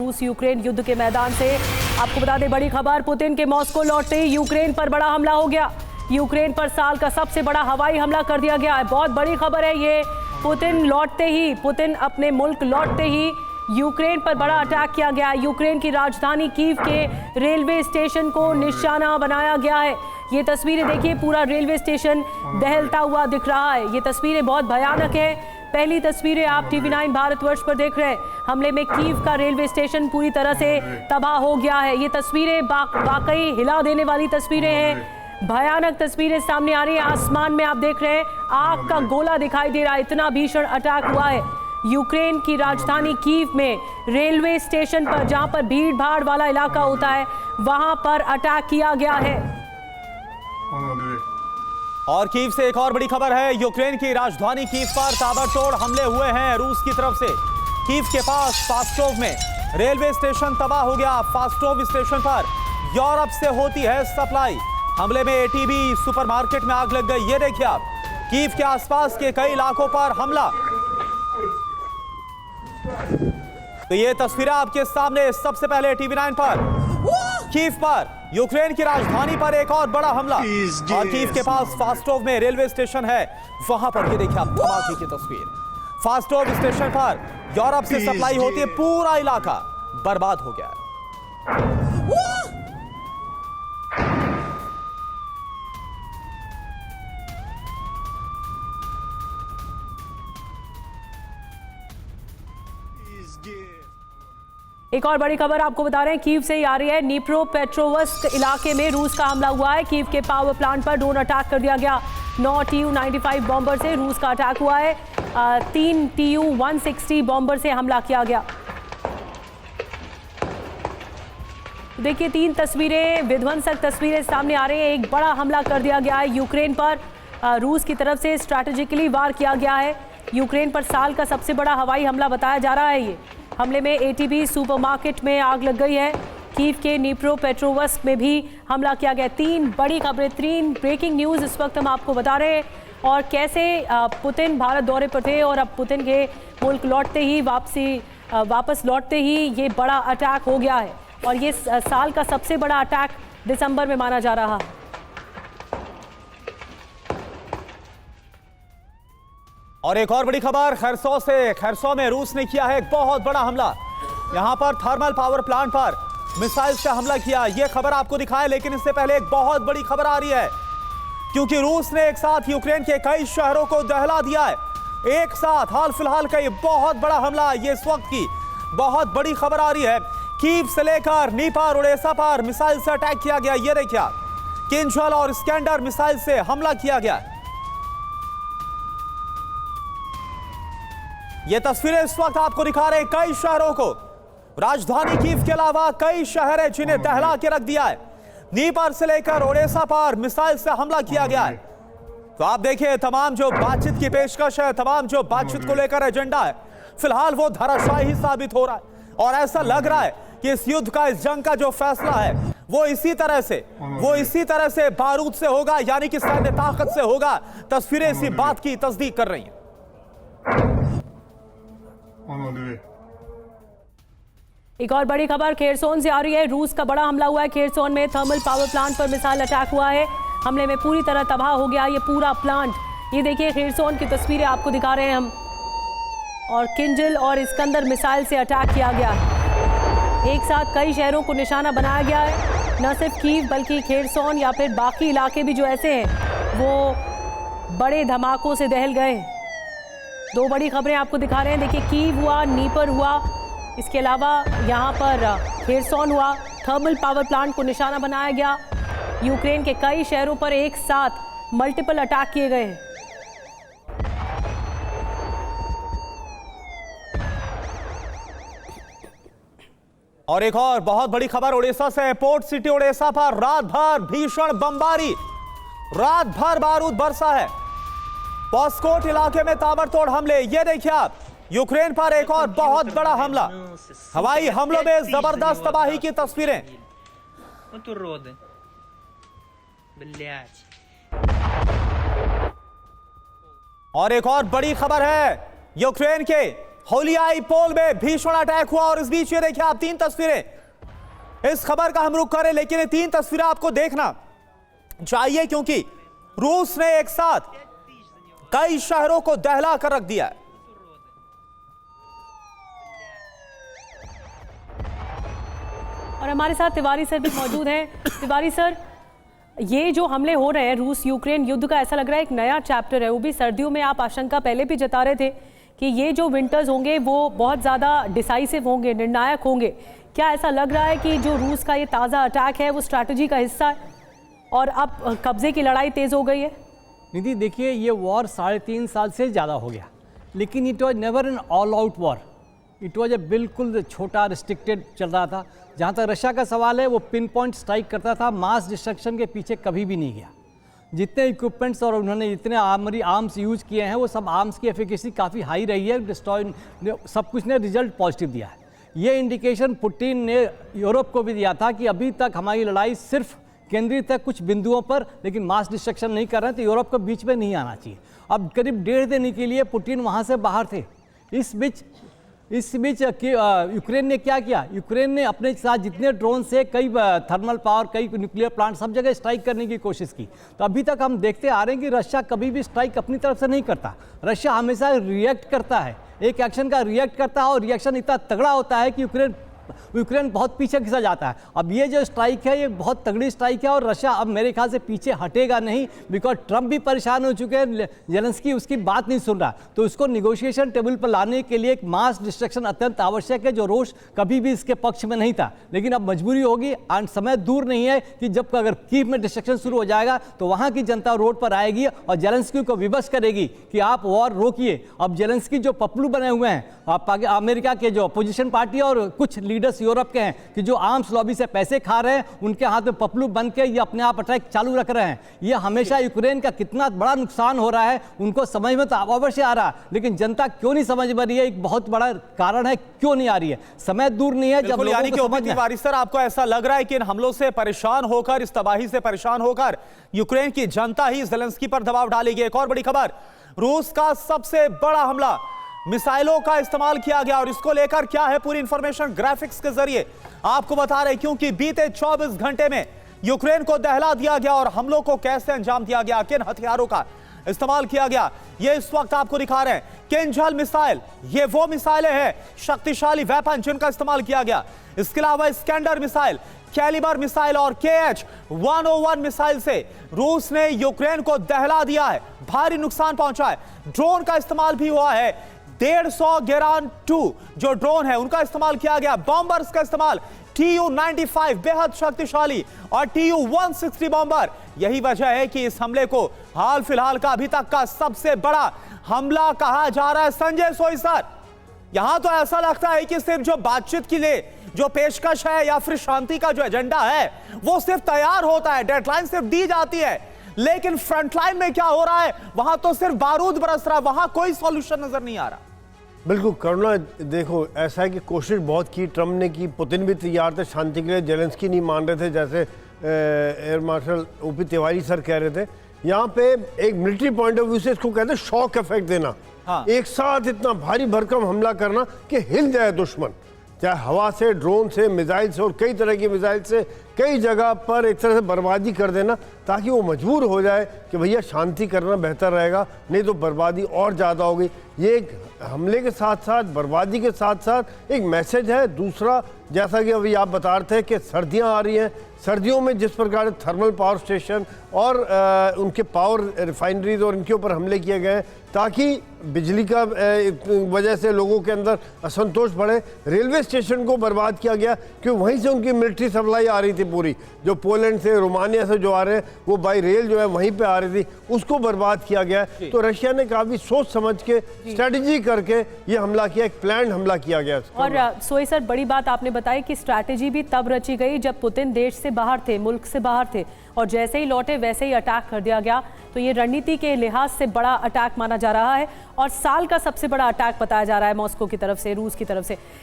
रूस यूक्रेन युद्ध के मैदान से। आपको बता दें बड़ी खबर, पुतिन के मॉस्को लौटते ही यूक्रेन पर बड़ा हमला हो गया। यूक्रेन पर साल का सबसे बड़ा हवाई हमला कर दिया गया है। बहुत बड़ी खबर है ये। पुतिन अपने मुल्क लौटते ही यूक्रेन पर बड़ा अटैक किया गया। यूक्रेन की राजधानी कीव के रेलवे स्टेशन को निशाना बनाया गया है। ये तस्वीरें देखिए, पूरा रेलवे स्टेशन दहलता हुआ दिख रहा है। ये तस्वीरें बहुत भयानक है। पहली तस्वीरें आप TV9 भारतवर्ष पर देख रहे हैं। हमले में कीव का रेलवे स्टेशन पूरी तरह से तबाह हो गया है। ये तस्वीरें वाकई हिला देने वाली तस्वीरें हैं। भयानक तस्वीरें सामने आ रही हैं। आसमान में आप देख रहे हैं आग का गोला दिखाई दे रहा है। इतना भीषण अटैक हुआ है यूक्रेन की राजधानी कीव में रेलवे स्टेशन पर, जहां पर भीड़ भाड़ वाला इलाका होता है, वहां पर अटैक किया गया है। और कीव से एक और बड़ी खबर है। यूक्रेन की राजधानी कीव पर ताबड़तोड़ हमले हुए हैं रूस की तरफ से। कीव के पास फास्टोव में रेलवे स्टेशन तबाह हो गया। फास्टोव स्टेशन पर यूरोप से होती है सप्लाई। हमले में ATB सुपरमार्केट में आग लग गई। ये देखिए आप, कीव के आसपास के कई इलाकों पर हमला। तो ये तस्वीरें आपके सामने। सबसे पहले TV9 पर कीव पर यूक्रेन की राजधानी पर एक और बड़ा हमला। और कीव के पास फास्टोव में रेलवे स्टेशन है, वहां पर ये देखिए आप धमाके की तस्वीर। फास्टोव स्टेशन पर यूरोप से सप्लाई होती है। पूरा इलाका बर्बाद हो गया है। एक और बड़ी खबर आपको बता रहे हैं, कीव से ही आ रही है। नीप्रोपेट्रोवस्क इलाके में रूस का हमला हुआ है। कीव के पावर प्लांट पर ड्रोन अटैक कर दिया गया। 9 Tu-95 बॉम्बर से रूस का अटैक हुआ है। 3 Tu-160 बॉम्बर से हमला किया गया। देखिए 3 तस्वीरें, विध्वंसक तस्वीरें सामने आ रही हैं। एक बड़ा हमला कर दिया गया है यूक्रेन पर। रूस की तरफ से स्ट्रैटेजिकली वार किया गया है। यूक्रेन पर साल का सबसे बड़ा हवाई हमला बताया जा रहा है। ये हमले में ATB सुपरमार्केट में आग लग गई है। कीव के नीप्रोपेट्रोवस्क में भी हमला किया गया। 3 बड़ी खबरें, 3 ब्रेकिंग न्यूज़ इस वक्त हम आपको बता रहे हैं। और कैसे पुतिन भारत दौरे पर थे और अब पुतिन के मुल्क लौटते ही वापस लौटते ही ये बड़ा अटैक हो गया है। और ये साल का सबसे बड़ा अटैक दिसंबर में माना जा रहा है। और एक और बड़ी खबर खरसों से। खरसों में रूस ने किया है एक बहुत बड़ा हमला। यहां पर थर्मल पावर प्लांट पर मिसाइल से हमला किया। यह खबर आपको दिखाएं, लेकिन इससे पहले एक बहुत बड़ी खबर आ रही है, क्योंकि रूस ने एक साथ यूक्रेन के कई शहरों को दहला दिया है। एक साथ हाल फिलहाल का ये बहुत बड़ा हमला, ये इस वक्त की बहुत बड़ी खबर आ रही है। कीव से लेकर नीपर, ओडेसा पर मिसाइल से अटैक किया गया। ये देखिए आप, किंजल और स्कैंडर मिसाइल से हमला किया गया। ये तस्वीरें इस वक्त आपको दिखा रहे हैं कई शहरों को। राजधानी कीव के अलावा कई शहर हैं जिन्हें दहला के रख दिया है। नीपर से लेकर ओडेसा पर मिसाइल से हमला किया गया है। तो आप देखिए, तमाम जो बातचीत की पेशकश है, तमाम जो बातचीत को लेकर एजेंडा है, फिलहाल वो धराशायी साबित हो रहा है। और ऐसा लग रहा है कि इस युद्ध का, इस जंग का जो फैसला है वो इसी तरह से बारूद से होगा, यानी कि सैन्य ताकत से होगा। तस्वीरें इसी बात की तस्दीक कर रही हैं। एक और बड़ी खबर खेरसोन से आ रही है। रूस का बड़ा हमला हुआ है। खेरसोन में थर्मल पावर प्लांट पर मिसाइल अटैक हुआ है। हमले में पूरी तरह तबाह हो गया ये पूरा प्लांट। ये देखिए खेरसोन की तस्वीरें आपको दिखा रहे हैं हम। और किंजल और स्कंदर मिसाइल से अटैक किया गया। एक साथ कई शहरों को निशाना बनाया गया है। न सिर्फ कीव बल्कि खेरसोन या फिर बाकी इलाके भी जो ऐसे हैं वो बड़े धमाकों से दहल गए। 2 बड़ी खबरें आपको दिखा रहे हैं। देखिए कीव हुआ, नीपर हुआ, इसके अलावा यहाँ पर खेरसोन हुआ। थर्मल पावर प्लांट को निशाना बनाया गया। यूक्रेन के कई शहरों पर एक साथ मल्टीपल अटैक किए गए हैं। और एक और बहुत बड़ी खबर ओडिशा से। पोर्ट सिटी ओडिशा पर रात भर भीषण बमबारी, रात भर बारूद बरसा है। पॉस्कोट इलाके में ताबड़तोड़ हमले। ये देखिए आप, यूक्रेन पर एक और बहुत बड़ा हमला। हवाई हमलों में जबरदस्त तबाही की तस्वीरें। और एक और बड़ी खबर है, यूक्रेन के होलियाई पोल में भीषण अटैक हुआ और इस बीच ये देखिए आप 3 तस्वीरें। इस खबर का हम रुख करें, लेकिन ये 3 तस्वीरें आपको देखना चाहिए क्योंकि रूस ने एक साथ कई शहरों को दहला कर रख दिया है। और हमारे साथ तिवारी सर भी मौजूद हैं। तिवारी सर, ये जो हमले हो रहे हैं रूस यूक्रेन युद्ध का, ऐसा लग रहा है एक नया चैप्टर है, वो भी सर्दियों में। आप आशंका पहले भी जता रहे थे कि ये जो विंटर्स होंगे वो बहुत ज़्यादा डिसाइसिव होंगे, निर्णायक होंगे। क्या ऐसा लग रहा है कि जो रूस का ये ताज़ा अटैक है वो स्ट्रैटेजी का हिस्सा है और अब कब्जे की लड़ाई तेज़ हो गई है? निधि, देखिए ये वॉर 3.5 साल से ज़्यादा हो गया, लेकिन it was never N all out war. It was a बिल्कुल छोटा रिस्ट्रिक्टेड चल रहा था। जहाँ तक रशिया का सवाल है, वो पिन पॉइंट स्ट्राइक करता था, मास डिस्ट्रक्शन के पीछे कभी भी नहीं गया। जितने इक्विपमेंट्स और उन्होंने जितने आर्म्स यूज़ किए हैं, वो सब आर्म्स की एफिकेसी काफ़ी हाई रही है। डिस्ट्रॉय सब कुछ ने रिजल्ट पॉजिटिव दिया है। ये इंडिकेशन पुतिन ने यूरोप को भी दिया था कि अभी तक हमारी लड़ाई सिर्फ केंद्रित है कुछ बिंदुओं पर, लेकिन मास डिस्ट्रक्शन नहीं कर रहे हैं, तो यूरोप को बीच में नहीं आना चाहिए। अब करीब 1.5 दिन के लिए पुतिन वहाँ से बाहर थे। इस बीच यूक्रेन ने क्या किया? यूक्रेन ने अपने साथ जितने ड्रोन से कई थर्मल पावर, कई न्यूक्लियर प्लांट, सब जगह स्ट्राइक करने की कोशिश की। तो अभी तक हम देखते आ रहे हैं कि रशिया कभी भी स्ट्राइक अपनी तरफ से नहीं करता। रशिया हमेशा रिएक्ट करता है, एक एक्शन का रिएक्ट करता है, और रिएक्शन इतना तगड़ा होता है कि यूक्रेन बहुत पीछे खिंचा जाता है। अब ये जो स्ट्राइक है, ये बहुत तगड़ी स्ट्राइक है और रशिया अब मेरे ख्याल से पीछे हटेगा नहीं, बिकॉज ट्रंप भी परेशान हो चुके हैं, जेलेंस्की उसकी बात नहीं सुन रहा। तो उसको निगोशिएशन टेबल पर लाने के लिए एक मास डिस्ट्रक्शन अत्यंत आवश्यक है, जो रूस कभी भी इसके पक्ष में नहीं था। लेकिन अब मजबूरी होगी, और समय दूर नहीं है कि जब अगर कीव में डिस्ट्रक्शन शुरू हो जाएगा तो वहाँ की जनता रोड पर आएगी और जेलेंस्की को विवश करेगी कि आप वॉर रोकिए। अब जेलेंस्की जो पपलू बने हुए हैं, अमेरिका के जो अपोजिशन पार्टी और कुछ लीडर्स यूरोप के हैं कि जो आर्म्स लॉबी से पैसे खा रहे हैं, उनके हाथ में पपलू बन के ये अपने आप अटैक चालू रख रहे हैं। ये हमेशा यूक्रेन का कितना बड़ा नुकसान हो रहा है उनको समझ में तो अवश्य आ रहा है, लेकिन जनता क्यों नहीं समझ में रही है, एक बहुत बड़ा कारण है क्यों नहीं आ रही है। समय दूर नहीं है जब यानी कि तिवारी सर, आपको ऐसा लग रहा है कि इन हमलों से परेशान होकर, इस तबाही से परेशान होकर यूक्रेन की जनता ही जेलेंस्की पर दबाव डालेगी। एक और बड़ी खबर, रूस का सबसे बड़ा हमला, मिसाइलों का इस्तेमाल किया गया और इसको लेकर क्या है पूरी इंफॉर्मेशन ग्राफिक्स के जरिए आपको बता रहे, क्योंकि बीते 24 घंटे में यूक्रेन को दहला दिया गया और हमलों को कैसे अंजाम दिया गया, किन हथियारों का इस्तेमाल किया गया, ये इस वक्त आपको दिखा रहे हैं। किंजल मिसाइल, ये वो मिसाइलें हैं, शक्तिशाली वेपन जिनका इस्तेमाल किया गया। इसके अलावा इस्कैंडर मिसाइल, कैलिबर मिसाइल और KH-101 मिसाइल से रूस ने यूक्रेन को दहला दिया है, भारी नुकसान पहुंचा है। ड्रोन का इस्तेमाल भी हुआ है, 150 गेरान 2 जो ड्रोन है उनका इस्तेमाल किया गया। बॉम्बर्स का इस्तेमाल, Tu-95 बेहद शक्तिशाली और Tu-160 बॉम्बर। यही वजह है कि इस हमले को हाल फिलहाल का अभी तक का सबसे बड़ा हमला कहा जा रहा है। संजय सोई सर, यहां तो ऐसा लगता है कि सिर्फ जो बातचीत के लिए जो पेशकश है या फिर शांति का जो एजेंडा है वो सिर्फ तैयार होता है, डेडलाइन सिर्फ दी जाती है, लेकिन फ्रंटलाइन में क्या हो रहा है वहां तो सिर्फ बारूद बरस रहा है, वहां कोई सॉल्यूशन नजर नहीं आ रहा। बिल्कुल करुणा, देखो ऐसा है कि कोशिश बहुत की ट्रंप ने की, पुतिन भी तैयार थे शांति के लिए, जेलेंस्की नहीं मान रहे थे, जैसे air marshal OP Tiwari sir कह रहे थे। यहाँ पे एक मिलिट्री पॉइंट ऑफ व्यू से इसको कहते हैं शॉक इफेक्ट देना। हाँ। एक साथ इतना भारी भरकम हमला करना कि हिल जाए दुश्मन, चाहे हवा से, ड्रोन से, मिसाइल से और कई तरह की मिसाइल से कई जगह पर एक तरह से बर्बादी कर देना, ताकि वो मजबूर हो जाए कि भैया शांति करना बेहतर रहेगा, नहीं तो बर्बादी और ज़्यादा होगी। ये एक हमले के साथ साथ, बर्बादी के साथ साथ एक मैसेज है। दूसरा, जैसा कि अभी आप बता रहे थे कि सर्दियाँ आ रही हैं, सर्दियों में जिस प्रकार थर्मल पावर स्टेशन और उनके पावर रिफाइनरीज और इनके ऊपर हमले किए गए ताकि बिजली का वजह से लोगों के अंदर असंतोष बढ़े। रेलवे स्टेशन को बर्बाद किया गया क्योंकि वहीं से उनकी मिलिट्री सप्लाई आ रही थी पूरी, जो पोलैंड से, रोमानिया से जो आ रहे हैं वो बाई रेल जो है वहीं पे आ रही थी, उसको बर्बाद किया गया। तो रशिया ने काफ़ी सोच समझ के, स्ट्रैटेजी करके ये हमला किया, एक प्लान हमला किया गया। और सोई सर, बड़ी बात आपने बताई कि स्ट्रैटेजी भी तब रची गई जब पुतिन देश से बाहर थे, मुल्क से बाहर थे, और जैसे ही लौटे वैसे ही अटैक कर दिया गया। तो ये रणनीति के लिहाज से बड़ा अटैक माना जा रहा है और साल का सबसे बड़ा अटैक बताया जा रहा है मॉस्को की तरफ से, रूस की तरफ से।